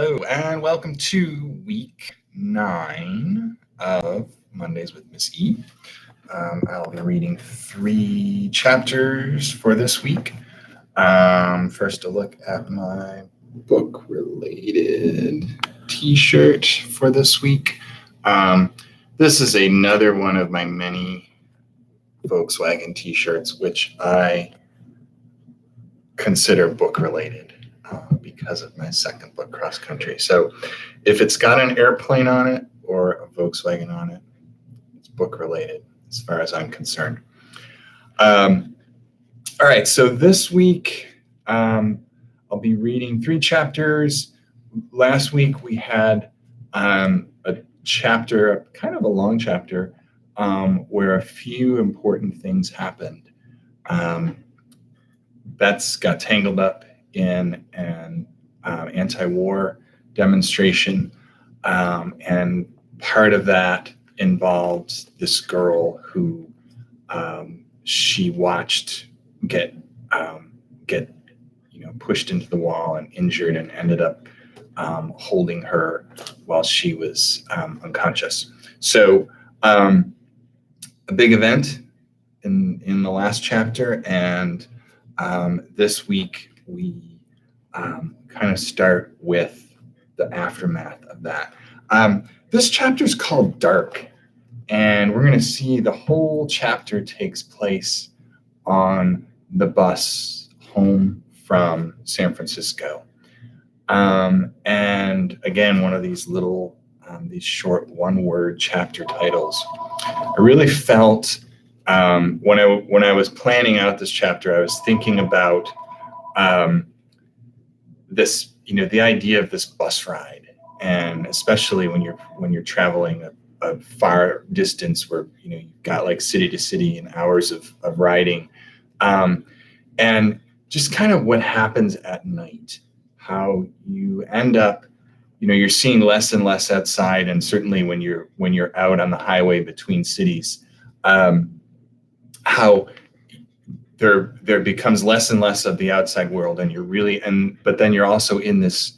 Hello, and welcome to week 9 of Mondays with Miss E. I'll be reading 3 chapters for this week. First, a look at my book-related t-shirt for this week. This is another one of my many Volkswagen t-shirts, which I consider book-related. Because of my second book, Cross Country. So if it's got an airplane on it or a Volkswagen on it, it's book related as far as I'm concerned. All right, so this week I'll be reading 3 chapters. Last week we had a chapter, kind of a long chapter, where a few important things happened. Bets got tangled up in an anti-war demonstration, and part of that involved this girl who she watched get pushed into the wall and injured, and ended up holding her while she was unconscious. So a big event in the last chapter, and this week we kind of start with the aftermath of that. This chapter is called Dark, and we're going to see the whole chapter takes place on the bus home from San Francisco. And again, one of these little, these short one-word chapter titles. I really felt when I was planning out this chapter, I was thinking about this, the idea of this bus ride, and especially when you're traveling a far distance where you've got like city to city and hours of riding, and just kind of what happens at night, how you end up, you're seeing less and less outside, and certainly when you're out on the highway between cities, how there becomes less and less of the outside world, and but then you're also in this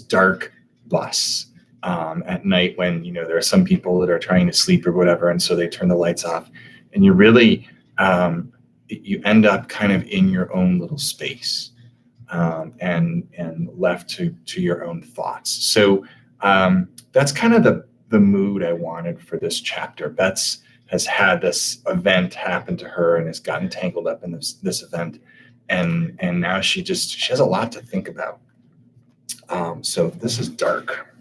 dark bus at night when there are some people that are trying to sleep or whatever, and so they turn the lights off, and you really you end up kind of in your own little space, and left to your own thoughts. So that's kind of the mood I wanted for this chapter. Bets has had this event happen to her and has gotten tangled up in this event. And now she has a lot to think about. So this is Dark.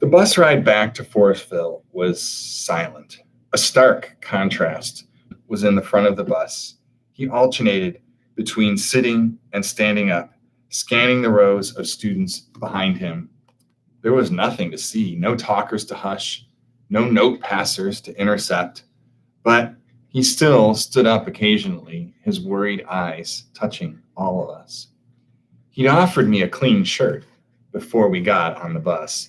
The bus ride back to Forestville was silent. A stark contrast was in the front of the bus. He alternated between sitting and standing up, scanning the rows of students behind him. There was nothing to see, no talkers to hush, no note passers to intercept, but he still stood up occasionally, his worried eyes touching all of us. He'd offered me a clean shirt before we got on the bus.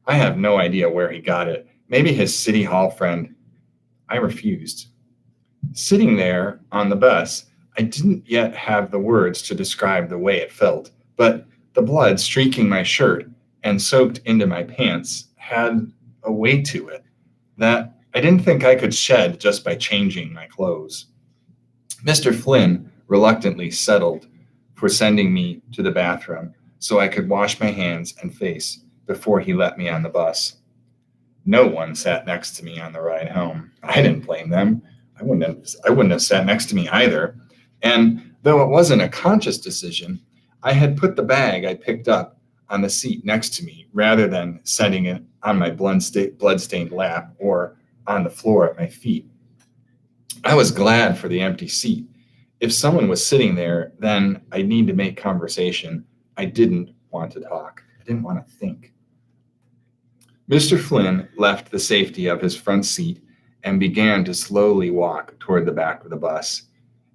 I have no idea where he got it. Maybe his city hall friend. I refused. Sitting there on the bus, I didn't yet have the words to describe the way it felt, but the blood streaking my shirt and soaked into my pants had a way to it that I didn't think I could shed just by changing my clothes. Mr. Flynn reluctantly settled for sending me to the bathroom so I could wash my hands and face before he let me on the bus. No one sat next to me on the ride home. I didn't blame them. I wouldn't have sat next to me either. And though it wasn't a conscious decision, I had put the bag I picked up on the seat next to me rather than setting it on my blood-stained lap or on the floor at my feet. I was glad for the empty seat. If someone was sitting there, then I'd need to make conversation. I didn't want to talk. I didn't want to think. Mr. Flynn left the safety of his front seat and began to slowly walk toward the back of the bus.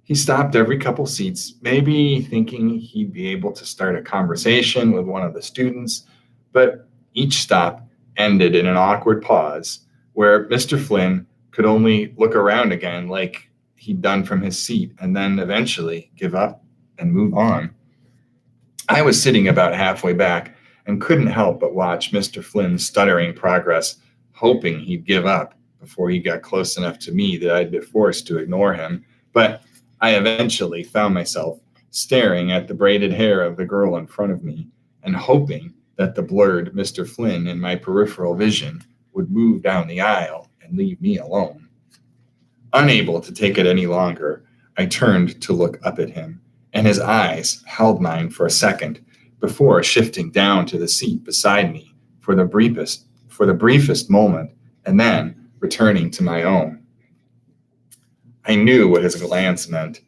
He stopped every couple seats, maybe thinking he'd be able to start a conversation with one of the students, but each stop ended in an awkward pause where Mr. Flynn could only look around again like he'd done from his seat and then eventually give up and move on. I was sitting about halfway back and couldn't help but watch Mr. Flynn's stuttering progress, hoping he'd give up before he got close enough to me that I'd be forced to ignore him. But I eventually found myself staring at the braided hair of the girl in front of me and hoping that the blurred Mr. Flynn in my peripheral vision would move down the aisle and leave me alone. Unable to take it any longer, I turned to look up at him, and his eyes held mine for a second before shifting down to the seat beside me for the briefest moment, and then returning to my own. I knew what his glance meant,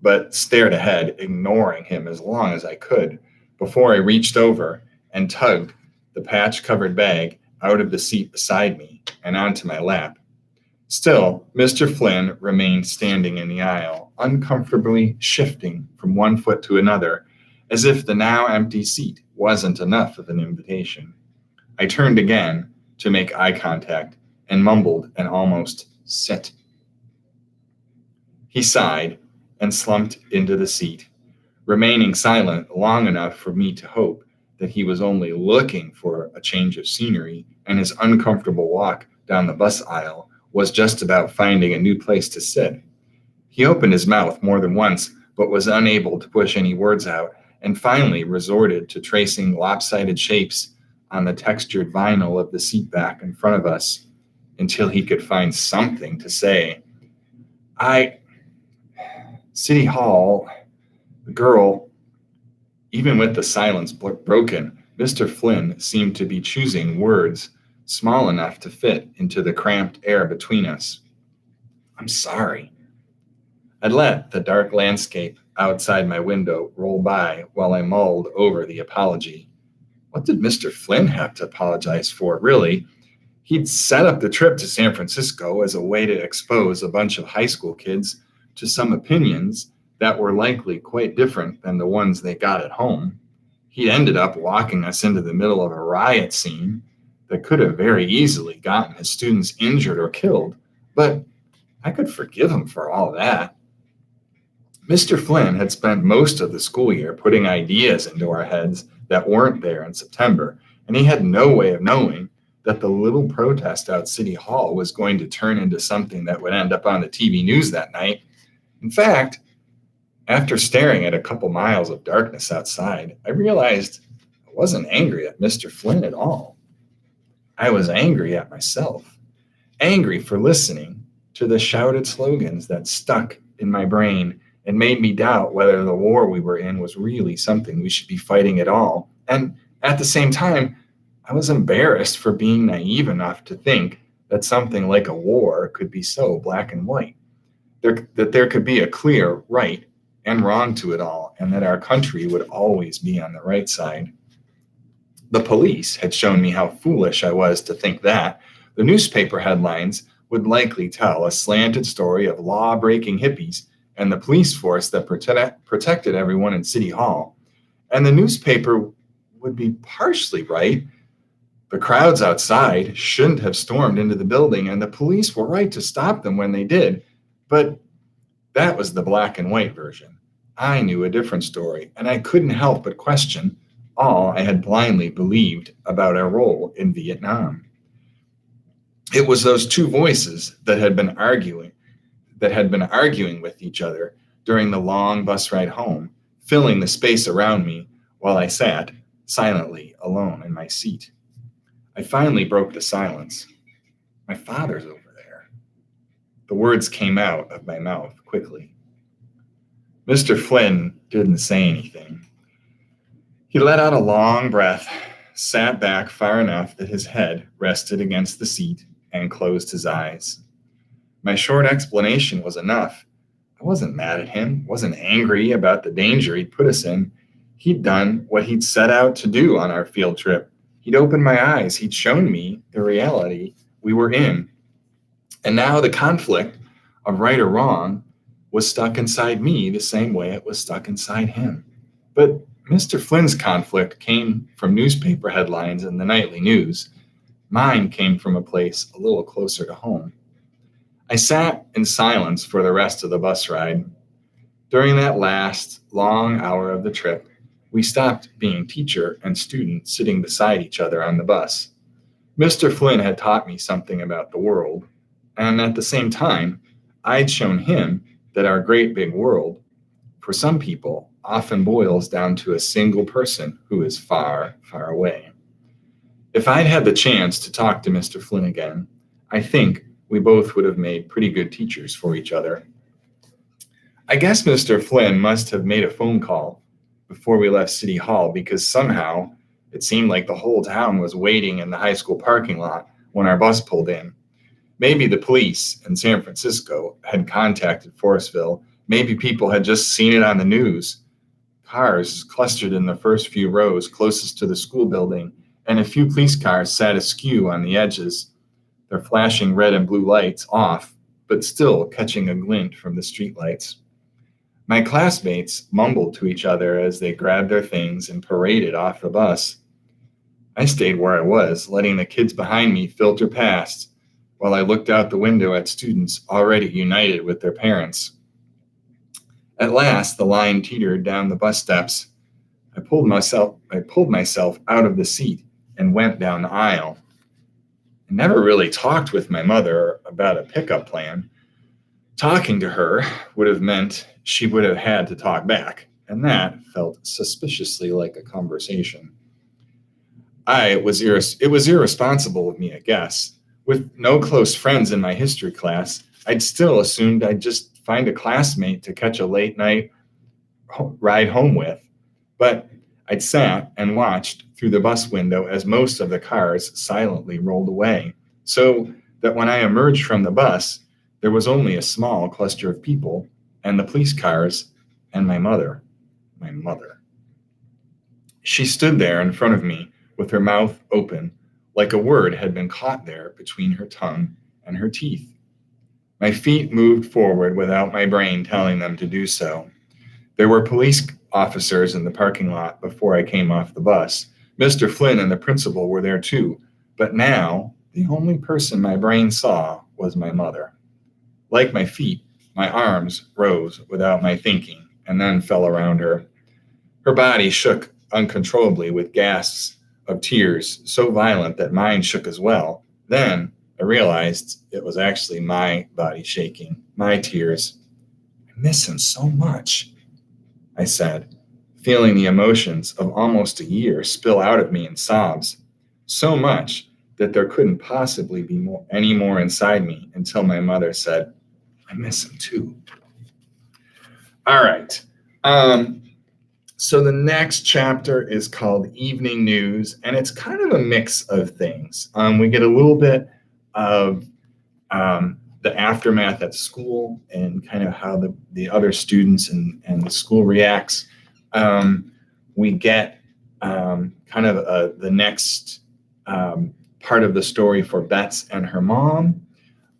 but stared ahead, ignoring him as long as I could, before I reached over and tugged the patch-covered bag out of the seat beside me and onto my lap. Still, Mr. Flynn remained standing in the aisle, uncomfortably shifting from one foot to another, as if the now empty seat wasn't enough of an invitation. I turned again to make eye contact and mumbled an almost sit. He sighed and slumped into the seat, remaining silent long enough for me to hope that he was only looking for a change of scenery and his uncomfortable walk down the bus aisle was just about finding a new place to sit. He opened his mouth more than once, but was unable to push any words out, and finally resorted to tracing lopsided shapes on the textured vinyl of the seat back in front of us until he could find something to say. City Hall, the girl. Even with the silence broken, Mr. Flynn seemed to be choosing words small enough to fit into the cramped air between us. I'm sorry. I'd let the dark landscape outside my window roll by while I mulled over the apology. What did Mr. Flynn have to apologize for, really? He'd set up the trip to San Francisco as a way to expose a bunch of high school kids to some opinions that were likely quite different than the ones they got at home. He'd ended up walking us into the middle of a riot scene that could have very easily gotten his students injured or killed, but I could forgive him for all that. Mr. Flynn had spent most of the school year putting ideas into our heads that weren't there in September, and he had no way of knowing that the little protest out City Hall was going to turn into something that would end up on the TV news that night. In fact, after staring at a couple miles of darkness outside, I realized I wasn't angry at Mr. Flynn at all. I was angry at myself, angry for listening to the shouted slogans that stuck in my brain and made me doubt whether the war we were in was really something we should be fighting at all. And at the same time, I was embarrassed for being naive enough to think that something like a war could be so black and white, that there could be a clear right and wrong to it all, and that our country would always be on the right side. The police had shown me how foolish I was to think that. The newspaper headlines would likely tell a slanted story of law-breaking hippies and the police force that protected everyone in City Hall. And the newspaper would be partially right. The crowds outside shouldn't have stormed into the building, and the police were right to stop them when they did. But that was the black and white version. I knew a different story, and I couldn't help but question all I had blindly believed about our role in Vietnam. It was those two voices that had been arguing with each other during the long bus ride home, filling the space around me while I sat silently alone in my seat. I finally broke the silence. My father's over there. The words came out of my mouth quickly. Mr. Flynn didn't say anything. He let out a long breath, sat back far enough that his head rested against the seat, and closed his eyes. My short explanation was enough. I wasn't mad at him, wasn't angry about the danger he'd put us in. He'd done what he'd set out to do on our field trip. He'd opened my eyes. He'd shown me the reality we were in. And now the conflict of right or wrong was stuck inside me the same way it was stuck inside him. But Mr. Flynn's conflict came from newspaper headlines and the nightly news. Mine came from a place a little closer to home. I sat in silence for the rest of the bus ride. During that last long hour of the trip, We stopped being teacher and student sitting beside each other on the bus. Mr. Flynn had taught me something about the world, and at the same time, I'd shown him that our great big world, for some people, often boils down to a single person who is far, far away. If I'd had the chance to talk to Mr. Flynn again, I think we both would have made pretty good teachers for each other. I guess Mr. Flynn must have made a phone call before we left City Hall because somehow it seemed like the whole town was waiting in the high school parking lot when our bus pulled in. Maybe the police in San Francisco had contacted Forestville. Maybe people had just seen it on the news. Cars clustered in the first few rows closest to the school building, and a few police cars sat askew on the edges, their flashing red and blue lights off, but still catching a glint from the streetlights. My classmates mumbled to each other as they grabbed their things and paraded off the bus. I stayed where I was, letting the kids behind me filter past while I looked out the window at students already united with their parents. At last, the line teetered down the bus steps. I pulled myself out of the seat and went down the aisle. I never really talked with my mother about a pickup plan. Talking to her would have meant she would have had to talk back, and that felt suspiciously like a conversation. It was irresponsible of me, I guess. With no close friends in my history class, I'd still assumed I'd just find a classmate to catch a late night ride home with. But I'd sat and watched through the bus window as most of the cars silently rolled away, so that when I emerged from the bus, there was only a small cluster of people and the police cars and my mother. My mother. She stood there in front of me with her mouth open, like a word had been caught there between her tongue and her teeth. My feet moved forward without my brain telling them to do so. There were police officers in the parking lot before I came off the bus. Mr. Flynn and the principal were there too, but now the only person my brain saw was my mother. Like my feet, my arms rose without my thinking and then fell around her. Her body shook uncontrollably with gasps of tears so violent that mine shook as well. Then I realized it was actually my body shaking, my tears. I miss him so much, I said, feeling the emotions of almost a year spill out of me in sobs. So much that there couldn't possibly be any more inside me until my mother said, I miss him too. All right. So the next chapter is called Evening News, and it's kind of a mix of things. We get a little bit of the aftermath at school and kind of how the other students and the school reacts. We get kind of the next part of the story for Bets and her mom.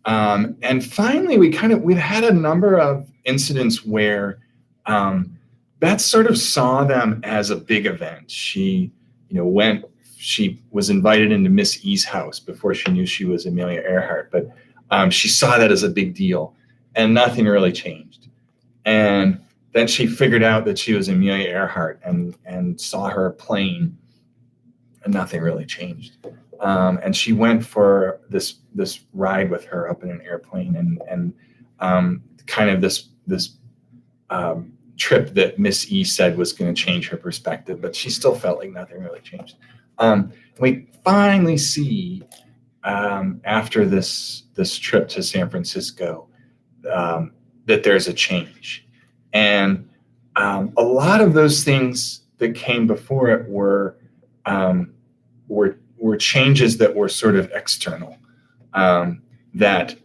And finally, we've had a number of incidents where Beth sort of saw them as a big event. She was invited into Miss E's house before she knew she was Amelia Earhart, but she saw that as a big deal, and nothing really changed. And then she figured out that she was Amelia Earhart and saw her plane, and nothing really changed. And she went for this ride with her up in an airplane, and kind of this trip that Miss E said was going to change her perspective, but she still felt like nothing really changed. We finally see after this trip to San Francisco that there's a change, and a lot of those things that came before it were changes that were sort of external, that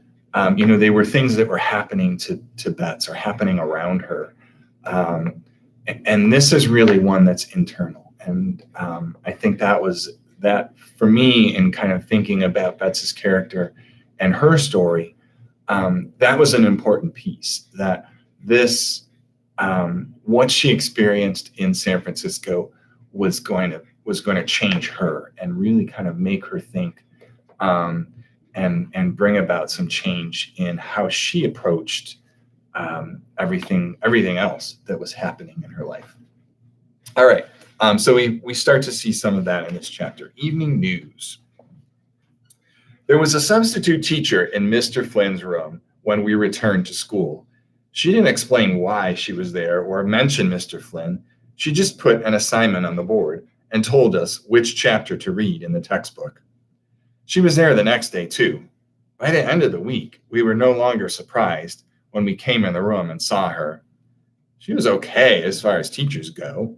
they were things that were happening to Bets or happening around her. And this is really one that's internal. And I think that for me, in kind of thinking about Bets's character and her story, that was an important piece, that this, what she experienced in San Francisco was going to change her and really kind of make her think, and bring about some change in how she approached everything else that was happening in her life. All right. So we start to see some of that in this chapter. Evening news. There was a substitute teacher in Mr. Flynn's room when we returned to school. She didn't explain why she was there or mention Mr. Flynn. She just put an assignment on the board and told us which chapter to read in the textbook. She was there the next day, too. By the end of the week, we were no longer surprised when we came in the room and saw her. She was okay as far as teachers go.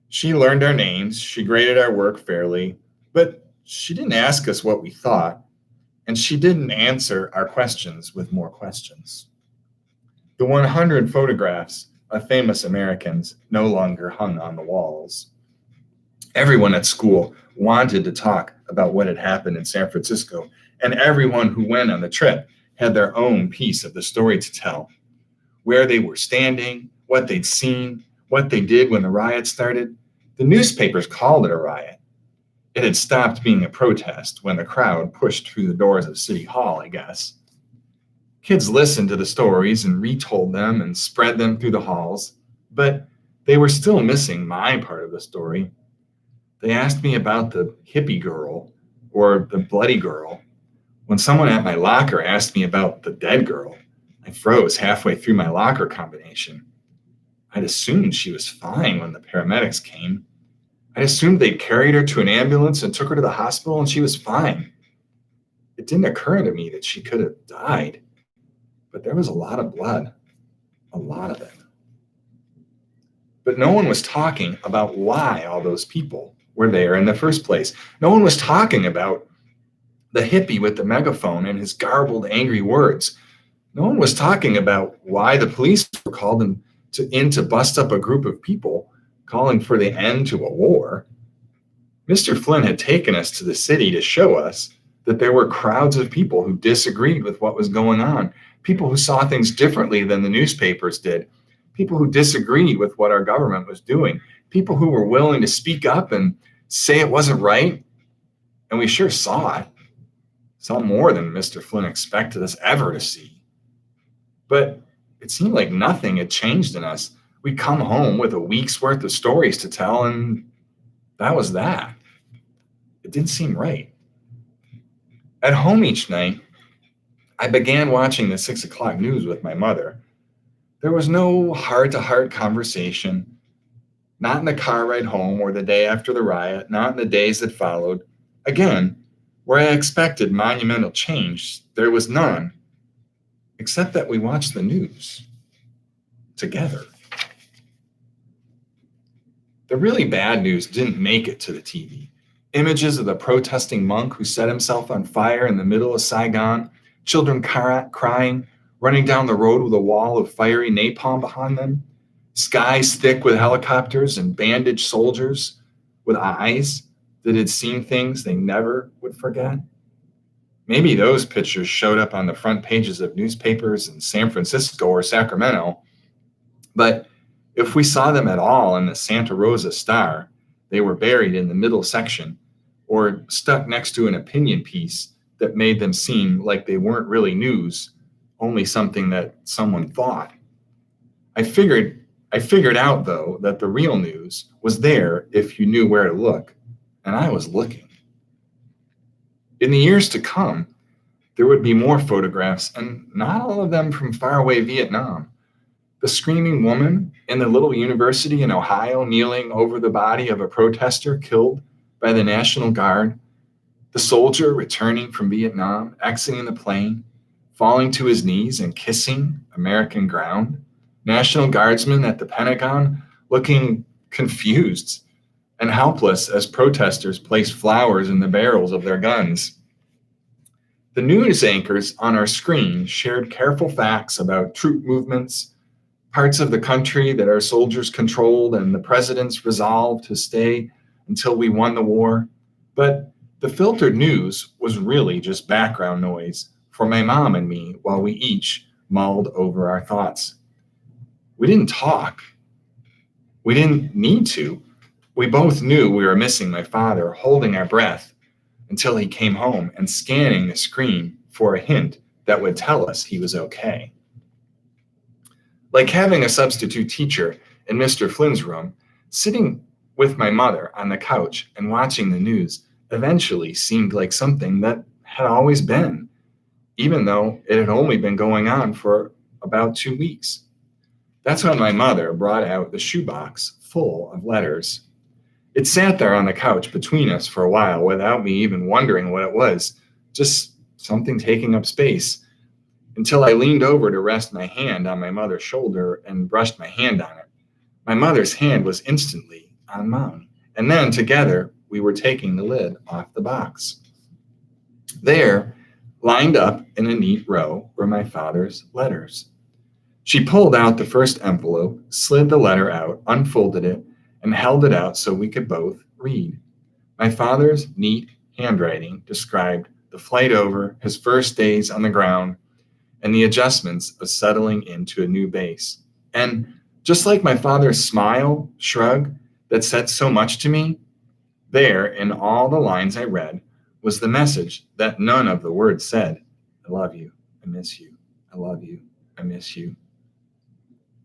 She learned our names, she graded our work fairly, but she didn't ask us what we thought, and she didn't answer our questions with more questions. The 100 photographs of famous Americans no longer hung on the walls. Everyone at school wanted to talk about what had happened in San Francisco, and everyone who went on the trip had their own piece of the story to tell. Where they were standing, what they'd seen, what they did when the riot started. The newspapers called it a riot. It had stopped being a protest when the crowd pushed through the doors of City Hall, I guess. Kids listened to the stories and retold them and spread them through the halls, but they were still missing my part of the story. They asked me about the hippie girl or the bloody girl. When someone at my locker asked me about the dead girl, I froze halfway through my locker combination. I'd assumed she was fine when the paramedics came. I assumed they'd carried her to an ambulance and took her to the hospital and she was fine. It didn't occur to me that she could have died, but there was a lot of blood, a lot of it. But no one was talking about why all those people were there in the first place. No one was talking about the hippie with the megaphone and his garbled, angry words. No one was talking about why the police were called in to bust up a group of people calling for the end to a war. Mr. Flynn had taken us to the city to show us that there were crowds of people who disagreed with what was going on, people who saw things differently than the newspapers did, people who disagreed with what our government was doing, people who were willing to speak up and say it wasn't right. And we sure saw it. Saw more than Mr. Flynn expected us ever to see. But it seemed like nothing had changed in us. We'd come home with a week's worth of stories to tell, and that was that. It didn't seem right. At home each night, I began watching the 6 o'clock news with my mother. There was no heart-to-heart conversation, not in the car ride home or the day after the riot, not in the days that followed. Again, where I expected monumental change, there was none, except that we watched the news together. The really bad news didn't make it to the TV. Images of the protesting monk who set himself on fire in the middle of Saigon, children crying, running down the road with a wall of fiery napalm behind them, skies thick with helicopters and bandaged soldiers with eyes that had seen things they never would forget. Maybe those pictures showed up on the front pages of newspapers in San Francisco or Sacramento, but if we saw them at all in the Santa Rosa Star, they were buried in the middle section or stuck next to an opinion piece that made them seem like they weren't really news, only something that someone thought. I figured out, though, that the real news was there if you knew where to look, and I was looking. In the years to come, there would be more photographs, and not all of them from faraway Vietnam. The screaming woman in the little university in Ohio kneeling over the body of a protester killed by the National Guard, the soldier returning from Vietnam, exiting the plane, falling to his knees and kissing American ground, National Guardsmen at the Pentagon looking confused and helpless as protesters placed flowers in the barrels of their guns. The news anchors on our screen shared careful facts about troop movements, parts of the country that our soldiers controlled, and the president's resolve to stay until we won the war. But the filtered news was really just background noise for my mom and me while we each mulled over our thoughts. We didn't talk. We didn't need to. We both knew we were missing my father, holding our breath until he came home and scanning the screen for a hint that would tell us he was okay. Like having a substitute teacher in Mr. Flynn's room, sitting with my mother on the couch and watching the news eventually seemed like something that had always been, even though it had only been going on for about 2 weeks. That's when my mother brought out the shoebox full of letters. It sat there on the couch between us for a while without me even wondering what it was, just something taking up space, until I leaned over to rest my hand on my mother's shoulder and brushed my hand on it. My mother's hand was instantly on mine, and then together we were taking the lid off the box. There, lined up in a neat row, were my father's letters. She pulled out the first envelope, slid the letter out, unfolded it, and held it out so we could both read. My father's neat handwriting described the flight over, his first days on the ground, and the adjustments of settling into a new base. And just like my father's smile, shrug, that said so much to me, there, in all the lines I read, was the message that none of the words said. I love you. I miss you. I love you. I miss you.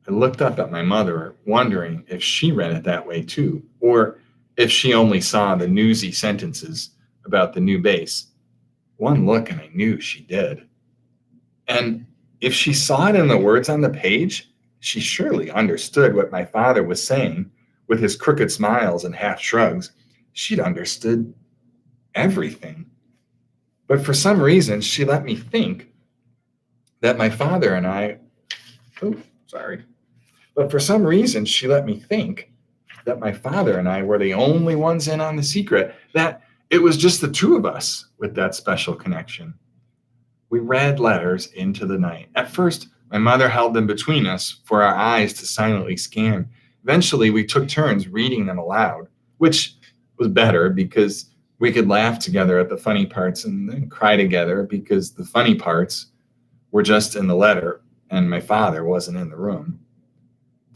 I looked up at my mother, wondering if she read it that way too, or if she only saw the newsy sentences about the new base. One look and I knew she did. And if she saw it in the words on the page, she surely understood what my father was saying with his crooked smiles and half shrugs. She'd understood everything. But for some reason, she let me think that my father and I, But for some reason, she let me think that my father and I were the only ones in on the secret, that it was just the two of us with that special connection. We read letters into the night. At first, my mother held them between us for our eyes to silently scan. Eventually, we took turns reading them aloud, which was better because we could laugh together at the funny parts and then cry together because the funny parts were just in the letter and my father wasn't in the room.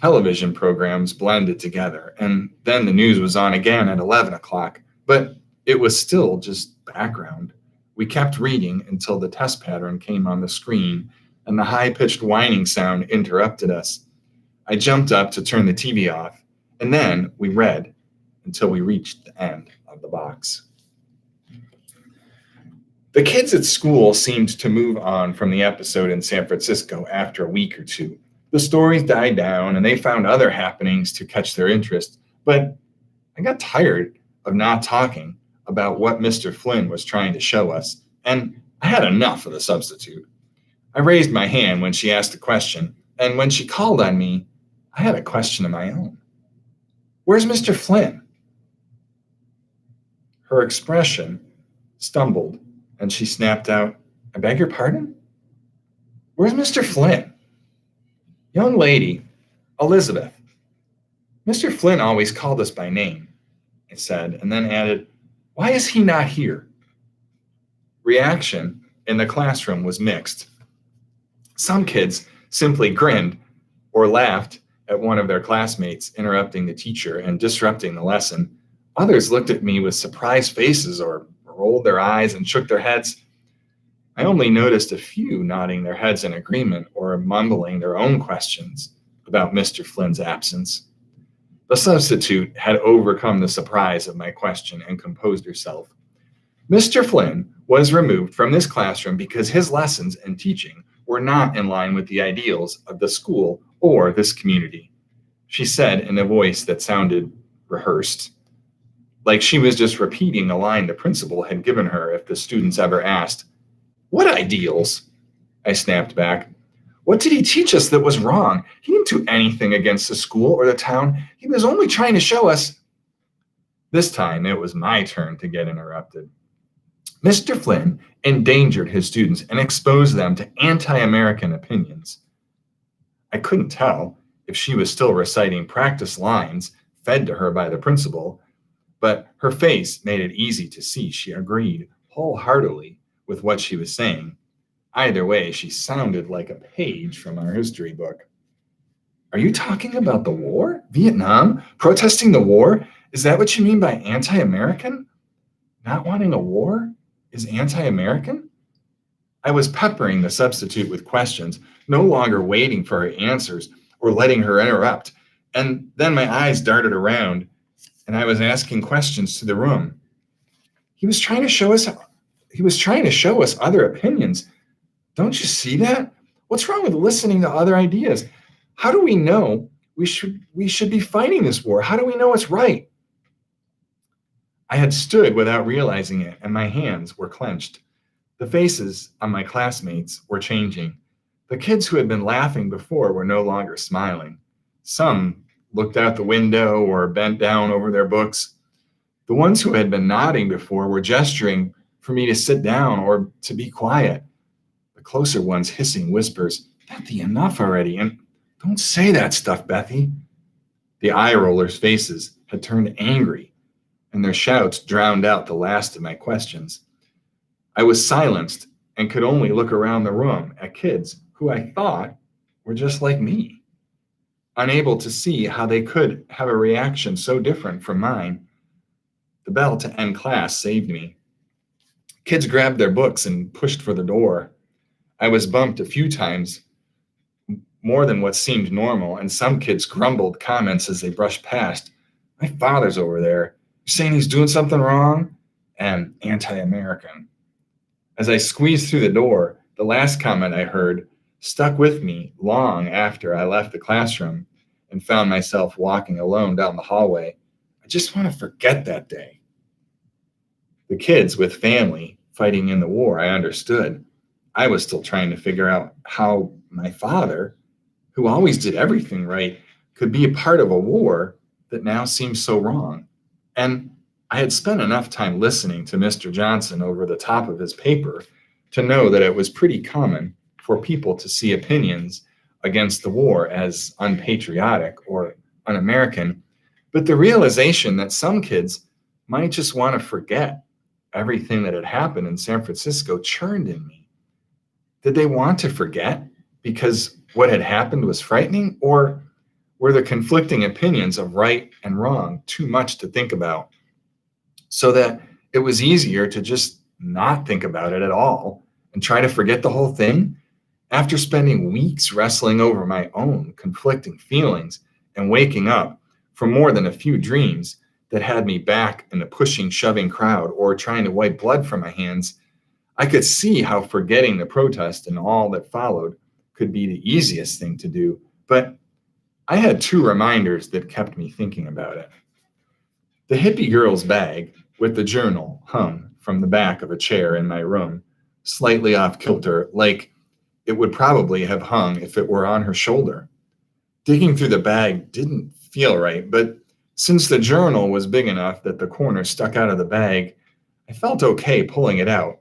Television programs blended together, and then the news was on again at 11 o'clock, but it was still just background. We kept reading until the test pattern came on the screen and the high-pitched whining sound interrupted us. I jumped up to turn the TV off, and then we read until we reached the end of the box. The kids at school seemed to move on from the episode in San Francisco after a week or two. The stories died down and they found other happenings to catch their interest, but I got tired of not talking about what Mr. Flynn was trying to show us, and I had enough of the substitute. I raised my hand when she asked a question, and when she called on me, I had a question of my own. Where's Mr. Flynn? Her expression stumbled, and she snapped out, I beg your pardon? Where's Mr. Flynn? Young lady, Elizabeth. Mr. Flynn always called us by name, I said, and then added, why is he not here? Reaction in the classroom was mixed. Some kids simply grinned or laughed at one of their classmates interrupting the teacher and disrupting the lesson. Others looked at me with surprised faces or rolled their eyes and shook their heads. I only noticed a few nodding their heads in agreement or mumbling their own questions about Mr. Flynn's absence. The substitute had overcome the surprise of my question and composed herself. Mr. Flynn was removed from this classroom because his lessons and teaching were not in line with the ideals of the school or this community, she said in a voice that sounded rehearsed, like she was just repeating a line the principal had given her if the students ever asked. What ideals? I snapped back. What did he teach us that was wrong? He didn't do anything against the school or the town. He was only trying to show us. This time it was my turn to get interrupted. Mr. Flynn endangered his students and exposed them to anti-American opinions. I couldn't tell if she was still reciting practice lines fed to her by the principal, but her face made it easy to see she agreed wholeheartedly with what she was saying. Either way, she sounded like a page from our history book. Are you talking about the war? Vietnam? Protesting the war? Is that what you mean by anti-American? Not wanting a war is anti-American? I was peppering the substitute with questions, no longer waiting for her answers or letting her interrupt. And then my eyes darted around and I was asking questions to the room. He was trying to show us other opinions. Don't you see that? What's wrong with listening to other ideas? How do we know we should be fighting this war? How do we know it's right? I had stood without realizing it, and my hands were clenched. The faces of my classmates were changing. The kids who had been laughing before were no longer smiling. Some looked out the window or bent down over their books. The ones who had been nodding before were gesturing for me to sit down or to be quiet. The closer ones hissing whispers, "Bethy, enough already, and don't say that stuff, Bethy." The eye rollers' faces had turned angry, and their shouts drowned out the last of my questions. I was silenced and could only look around the room at kids who I thought were just like me, unable to see how they could have a reaction so different from mine. The bell to end class saved me. Kids grabbed their books and pushed for the door. I was bumped a few times, more than what seemed normal, and some kids grumbled comments as they brushed past. "My father's over there. You're saying he's doing something wrong?" And "anti-American." As I squeezed through the door, the last comment I heard stuck with me long after I left the classroom and found myself walking alone down the hallway. "I just want to forget that day." The kids with family fighting in the war, I understood. I was still trying to figure out how my father, who always did everything right, could be a part of a war that now seems so wrong. And I had spent enough time listening to Mr. Johnson over the top of his paper to know that it was pretty common for people to see opinions against the war as unpatriotic or un-American, but the realization that some kids might just want to forget everything that had happened in San Francisco churned in me. Did they want to forget because what had happened was frightening, or were the conflicting opinions of right and wrong too much to think about, so that it was easier to just not think about it at all and try to forget the whole thing? After spending weeks wrestling over my own conflicting feelings and waking up from more than a few dreams that had me back in the pushing, shoving crowd or trying to wipe blood from my hands, I could see how forgetting the protest and all that followed could be the easiest thing to do. But I had two reminders that kept me thinking about it. The hippie girl's bag with the journal hung from the back of a chair in my room, slightly off kilter, like it would probably have hung if it were on her shoulder. Digging through the bag didn't feel right, but since the journal was big enough that the corner stuck out of the bag, I felt okay pulling it out.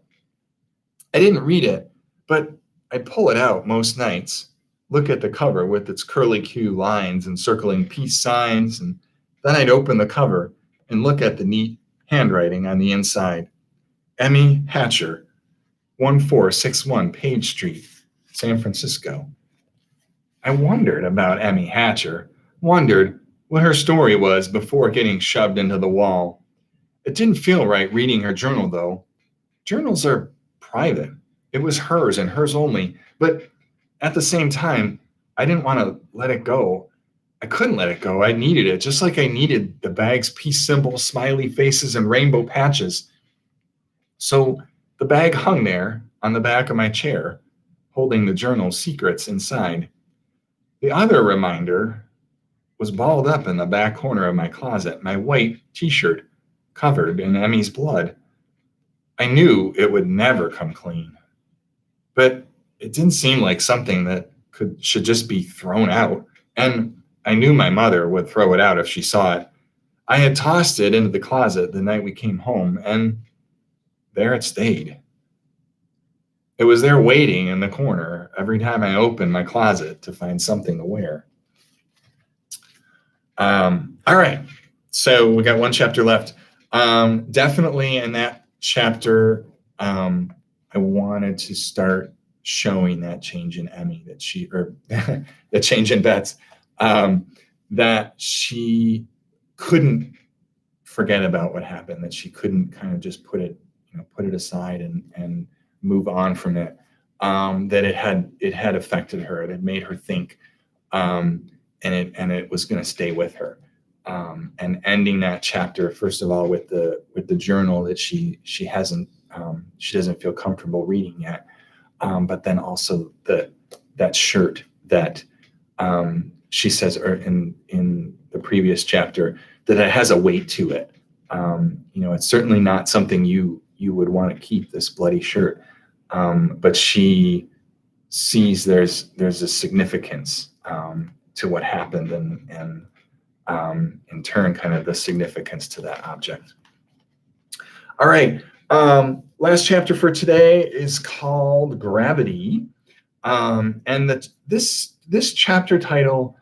I didn't read it, but I'd pull it out most nights, look at the cover with its curly-Q lines and circling peace signs, and then I'd open the cover and look at the neat handwriting on the inside. Emmy Hatcher, 1461 Page Street, San Francisco. I wondered about Emmy Hatcher, wondered what her story was before getting shoved into the wall. It didn't feel right reading her journal, though. Journals are private. It was hers and hers only, but at the same time, I didn't want to let it go. I couldn't let it go. I needed it, just like I needed the bag's peace symbols, smiley faces, and rainbow patches. So the bag hung there on the back of my chair, holding the journal's secrets inside. The other reminder was balled up in the back corner of my closet, my white t-shirt covered in Emmy's blood. I knew it would never come clean, but it didn't seem like something that should just be thrown out. And I knew my mother would throw it out if she saw it. I had tossed it into the closet the night we came home, and there it stayed. It was there waiting in the corner every time I opened my closet to find something to wear. All right, so we got one chapter left. Definitely in that chapter, I wanted to start showing that change in Emmy the change in Bets, that she couldn't forget about what happened, that she couldn't kind of just put it aside and move on from it, that it had affected her, it had made her think, and it was going to stay with her. and ending that chapter first of all with the journal that she doesn't feel comfortable reading yet, but then also that shirt that she says in the previous chapter that it has a weight to it. It's certainly not something you would want to keep, this bloody shirt, but she sees there's a significance to what happened, and in turn kind of the significance to that object. All right, last chapter for today is called Gravity, and this chapter title,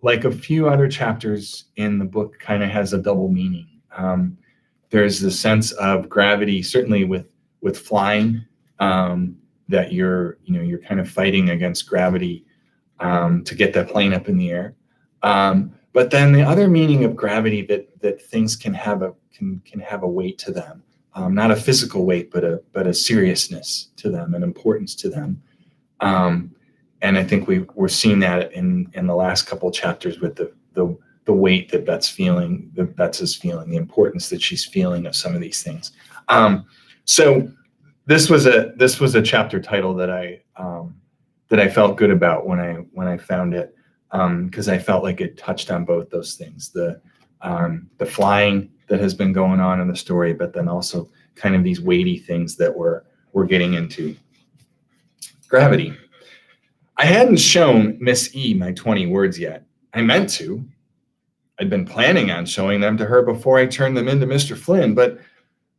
like a few other chapters in the book, kind of has a double meaning. There's the sense of gravity, certainly with flying, that you're kind of fighting against gravity to get that plane up in the air. But then the other meaning of gravity, that things can have a weight to them, not a physical weight, but a seriousness to them, an importance to them. And I think we're seeing that in the last couple of chapters with the weight that Beth is feeling, the importance that she's feeling of some of these things. So this was a chapter title that I felt good about when I found it, because I felt like it touched on both those things, the flying that has been going on in the story, but then also kind of these weighty things that we're getting into. Gravity. I hadn't shown Miss E my 20 words yet. I meant to. I'd been planning on showing them to her before I turned them into Mr. Flynn, but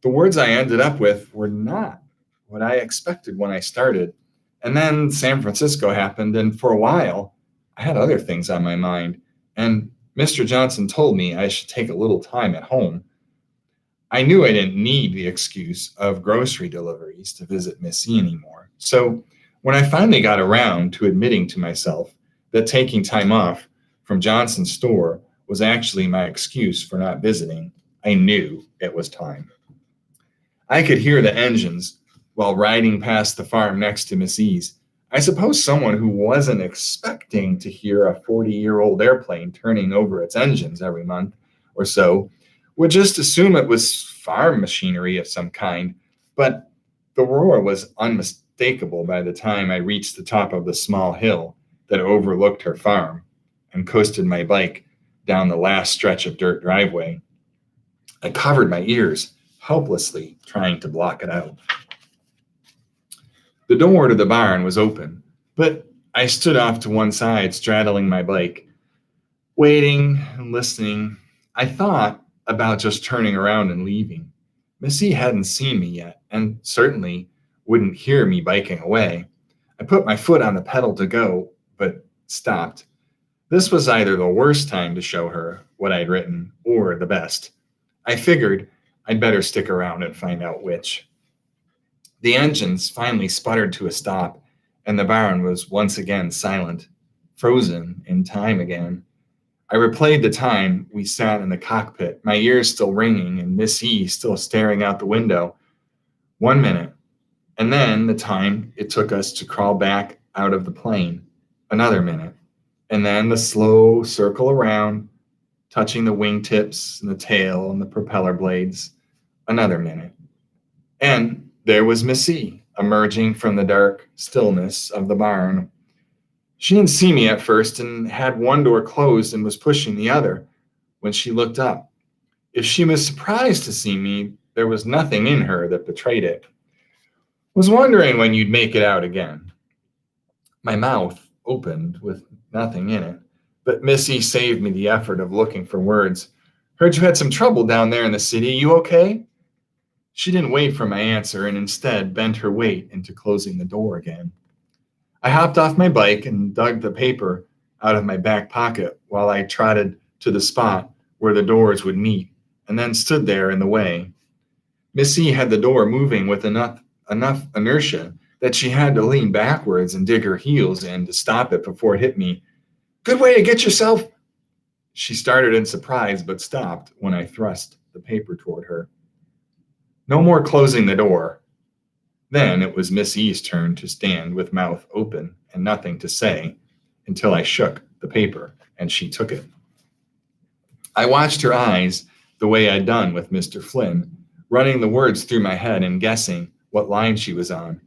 the words I ended up with were not what I expected when I started. And then San Francisco happened, and for a while, I had other things on my mind, and Mr. Johnson told me I should take a little time at home. I knew I didn't need the excuse of grocery deliveries to visit Miss E anymore, so when I finally got around to admitting to myself that taking time off from Johnson's store was actually my excuse for not visiting, I knew it was time. I could hear the engines while riding past the farm next to Miss E's. I suppose someone who wasn't expecting to hear a 40-year-old airplane turning over its engines every month or so would just assume it was farm machinery of some kind, but the roar was unmistakable by the time I reached the top of the small hill that overlooked her farm and coasted my bike down the last stretch of dirt driveway. I covered my ears, helplessly trying to block it out. The door to the barn was open, but I stood off to one side, straddling my bike, waiting and listening. I thought about just turning around and leaving. Missy hadn't seen me yet, and certainly wouldn't hear me biking away. I put my foot on the pedal to go, but stopped. This was either the worst time to show her what I'd written or the best. I figured I'd better stick around and find out which. The engines finally sputtered to a stop, and the barn was once again silent, frozen in time again. I replayed the time we sat in the cockpit, my ears still ringing and Miss E still staring out the window. 1 minute, and then the time it took us to crawl back out of the plane. Another minute, and then the slow circle around, touching the wingtips and the tail and the propeller blades. Another minute. And there was Miss E, emerging from the dark stillness of the barn. She didn't see me at first and had one door closed and was pushing the other when she looked up. If she was surprised to see me, there was nothing in her that betrayed it. Was wondering when you'd make it out again. My mouth opened with nothing in it, but Missy saved me the effort of looking for words. Heard you had some trouble down there in the city. You okay? She didn't wait for my answer and instead bent her weight into closing the door again. I hopped off my bike and dug the paper out of my back pocket while I trotted to the spot where the doors would meet and then stood there in the way. Missy had the door moving with enough inertia that she had to lean backwards and dig her heels in to stop it before it hit me. Good way to get yourself. She started in surprise but stopped when I thrust the paper toward her. No more closing the door. Then it was Miss E's turn to stand with mouth open and nothing to say until I shook the paper and she took it. I watched her eyes the way I'd done with Mr. Flynn, running the words through my head and guessing what line she was on.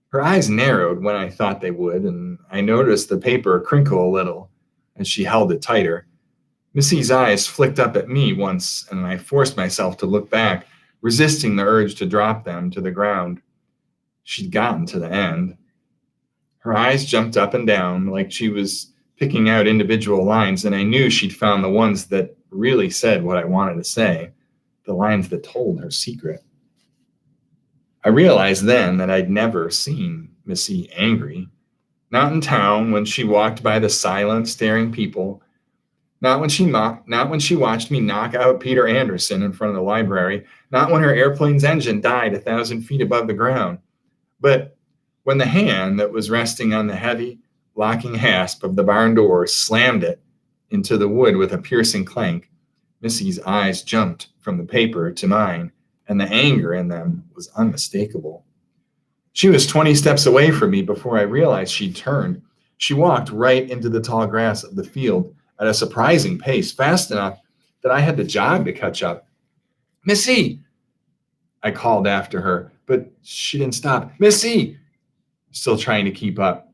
Her eyes narrowed when I thought they would, and I noticed the paper crinkle a little as she held it tighter. Missy's eyes flicked up at me once, and I forced myself to look back, resisting the urge to drop them to the ground. She'd gotten to the end. Her eyes jumped up and down like she was picking out individual lines, and I knew she'd found the ones that really said what I wanted to say, the lines that told her secret. I realized then that I'd never seen Missy angry. Not in town when she walked by the silent, staring people. Not when she watched me knock out Peter Anderson in front of the library. Not when her airplane's engine died 1,000 feet above the ground. But when the hand that was resting on the heavy, locking hasp of the barn door slammed it into the wood with a piercing clank, Missy's eyes jumped from the paper to mine, and the anger in them was unmistakable. She was 20 steps away from me before I realized she'd turned. She walked right into the tall grass of the field at a surprising pace, fast enough that I had to jog to catch up. "Missy!" I called after her, but she didn't stop. "Missy!" Still trying to keep up.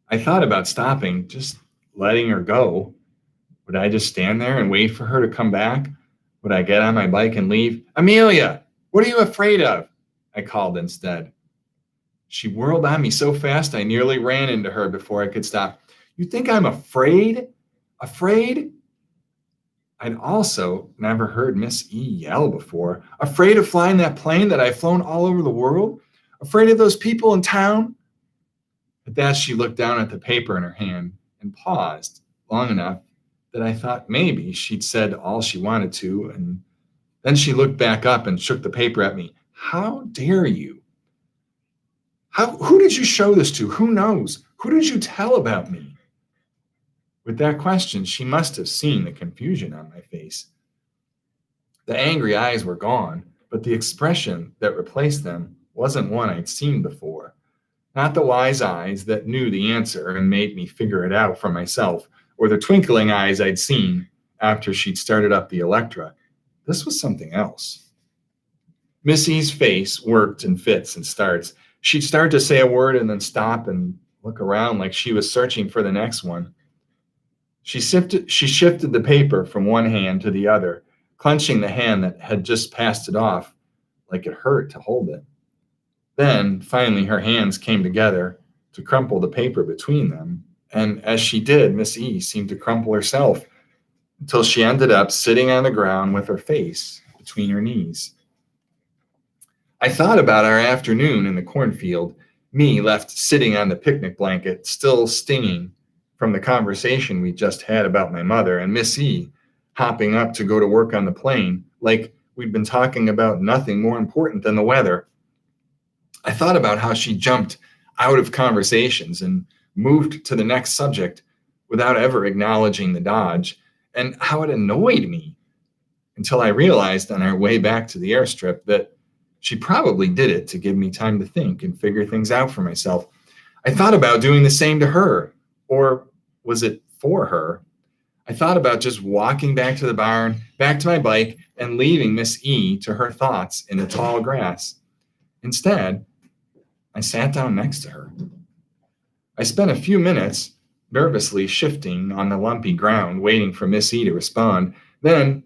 I thought about stopping, just letting her go. Would I just stand there and wait for her to come back? Would I get on my bike and leave? "Amelia, what are you afraid of?" I called instead. She whirled on me so fast I nearly ran into her before I could stop. "You think I'm afraid? Afraid?" I'd also never heard Miss E yell before. "Afraid of flying that plane that I've flown all over the world? Afraid of those people in town?" At that, she looked down at the paper in her hand and paused long enough that I thought maybe she'd said all she wanted to, and then she looked back up and shook the paper at me. "How dare you? Who did you show this to? Who knows? Who did you tell about me?" With that question, she must have seen the confusion on my face. The angry eyes were gone, but the expression that replaced them wasn't one I'd seen before. Not the wise eyes that knew the answer and made me figure it out for myself, or the twinkling eyes I'd seen after she'd started up the Electra. This was something else. Missy's face worked in fits and starts. She'd start to say a word and then stop and look around like she was searching for the next one. She shifted the paper from one hand to the other, clenching the hand that had just passed it off like it hurt to hold it. Then, finally, her hands came together to crumple the paper between them, and as she did, Miss E seemed to crumple herself until she ended up sitting on the ground with her face between her knees. I thought about our afternoon in the cornfield, me left sitting on the picnic blanket, still stinging from the conversation we just had about my mother, and Miss E hopping up to go to work on the plane, like we'd been talking about nothing more important than the weather. I thought about how she jumped out of conversations and moved to the next subject without ever acknowledging the dodge, and how it annoyed me until I realized on our way back to the airstrip that she probably did it to give me time to think and figure things out for myself. I thought about doing the same to her, or was it for her? I thought about just walking back to the barn, back to my bike, and leaving Miss E to her thoughts in the tall grass. Instead, I sat down next to her. I spent a few minutes nervously shifting on the lumpy ground, waiting for Miss E to respond. Then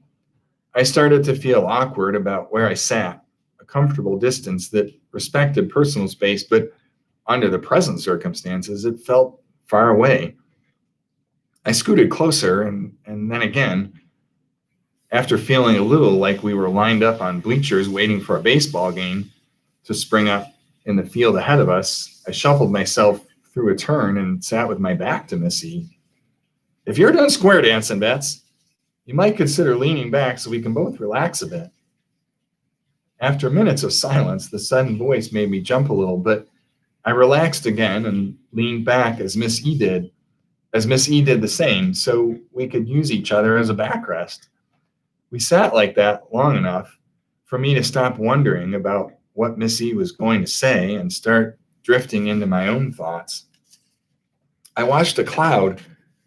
I started to feel awkward about where I sat, a comfortable distance that respected personal space, but under the present circumstances, it felt far away. I scooted closer, and then again, after feeling a little like we were lined up on bleachers waiting for a baseball game to spring up in the field ahead of us, I shuffled myself through a turn and sat with my back to Missy. "If you're done square dancing, Bets, you might consider leaning back so we can both relax a bit." After minutes of silence, the sudden voice made me jump a little, but I relaxed again and leaned back as Miss E did the same, so we could use each other as a backrest. We sat like that long enough for me to stop wondering about what Miss E was going to say and start drifting into my own thoughts. I watched a cloud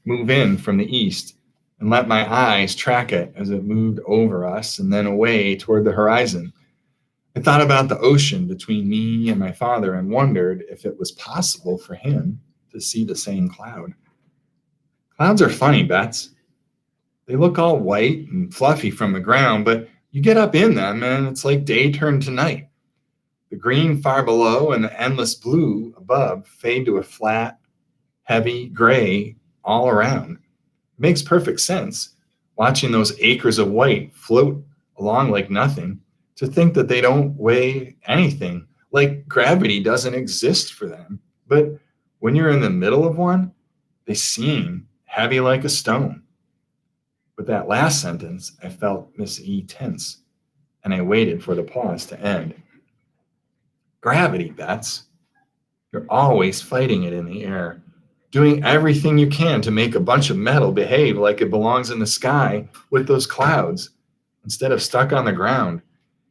move in from the east and let my eyes track it as it moved over us and then away toward the horizon. I thought about the ocean between me and my father and wondered if it was possible for him to see the same cloud. Clouds are funny, Bets. They look all white and fluffy from the ground, but you get up in them and it's like day turned to night. The green far below and the endless blue above fade to a flat, heavy gray all around. It makes perfect sense, watching those acres of white float along like nothing, to think that they don't weigh anything, like gravity doesn't exist for them. But when you're in the middle of one, they seem heavy like a stone. With that last sentence, I felt Miss E tense, and I waited for the pause to end. Gravity, Bets. You're always fighting it in the air, doing everything you can to make a bunch of metal behave like it belongs in the sky with those clouds instead of stuck on the ground.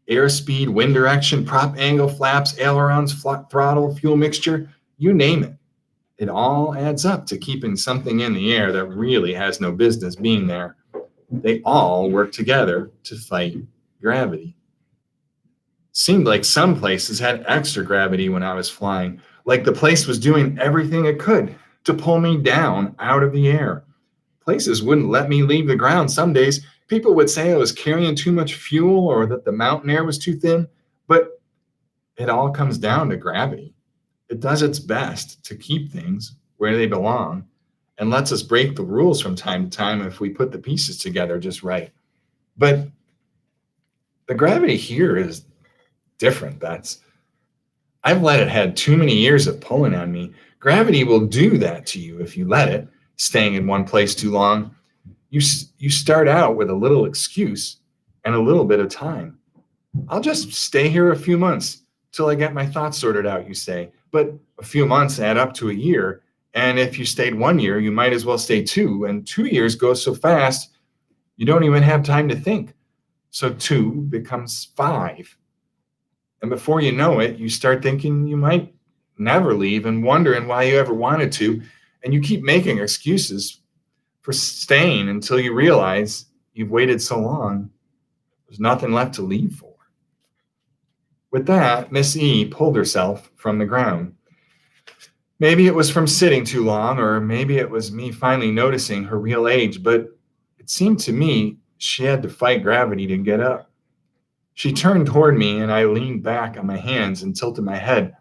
Airspeed, wind direction, prop angle, flaps, ailerons, throttle, fuel mixture, you name it. It all adds up to keeping something in the air that really has no business being there. They all work together to fight gravity. Seemed like some places had extra gravity when I was flying, like the place was doing everything it could to pull me down out of the air. Places wouldn't let me leave the ground some days. People would say I was carrying too much fuel or that the mountain air was too thin, but it all comes down to gravity. It does its best to keep things where they belong and lets us break the rules from time to time if we put the pieces together just right. But the gravity here is different, Bets. I've let it had too many years of pulling on me. Gravity will do that to you if you let it, staying in one place too long. You start out with a little excuse and a little bit of time. I'll just stay here a few months till I get my thoughts sorted out, you say. But a few months add up to a year. And if you stayed 1 year, you might as well stay 2. And 2 years goes so fast, you don't even have time to think. So 2 becomes 5. And before you know it, you start thinking you might never leave and wondering why you ever wanted to. And you keep making excuses for staying until you realize you've waited so long, there's nothing left to leave for. With that, Miss E pulled herself from the ground. Maybe it was from sitting too long, or maybe it was me finally noticing her real age, but it seemed to me she had to fight gravity to get up. She turned toward me, and I leaned back on my hands and tilted my head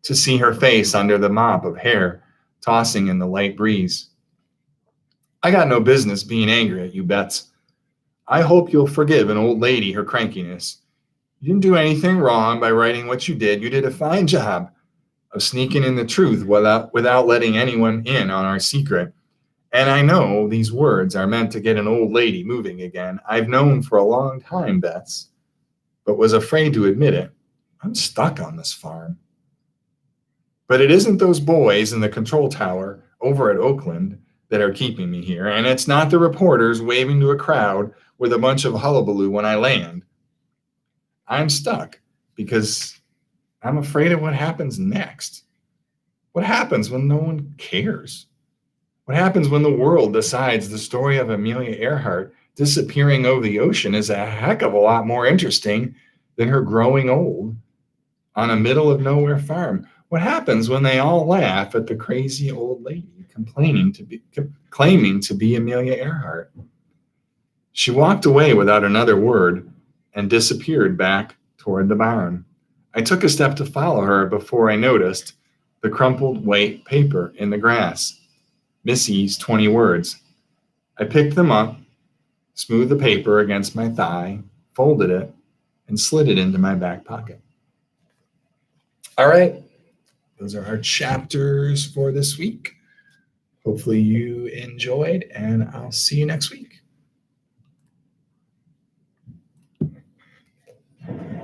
to see her face under the mop of hair tossing in the light breeze. I got no business being angry at you, Bets. I hope you'll forgive an old lady her crankiness. You didn't do anything wrong by writing what you did. You did a fine job of sneaking in the truth without letting anyone in on our secret. And I know these words are meant to get an old lady moving again. I've known for a long time, Bets, but was afraid to admit it. I'm stuck on this farm. But it isn't those boys in the control tower over at Oakland that are keeping me here, and it's not the reporters waving to a crowd with a bunch of hullabaloo when I land. I'm stuck because I'm afraid of what happens next. What happens when no one cares? What happens when the world decides the story of Amelia Earhart disappearing over the ocean is a heck of a lot more interesting than her growing old on a middle of nowhere farm? What happens when they all laugh at the crazy old lady claiming to be Amelia Earhart? She walked away without another word and disappeared back toward the barn. I took a step to follow her before I noticed the crumpled white paper in the grass. Missy's 20 words. I picked them up, smoothed the paper against my thigh, folded it, and slid it into my back pocket. All right, those are our chapters for this week. Hopefully you enjoyed, and I'll see you next week.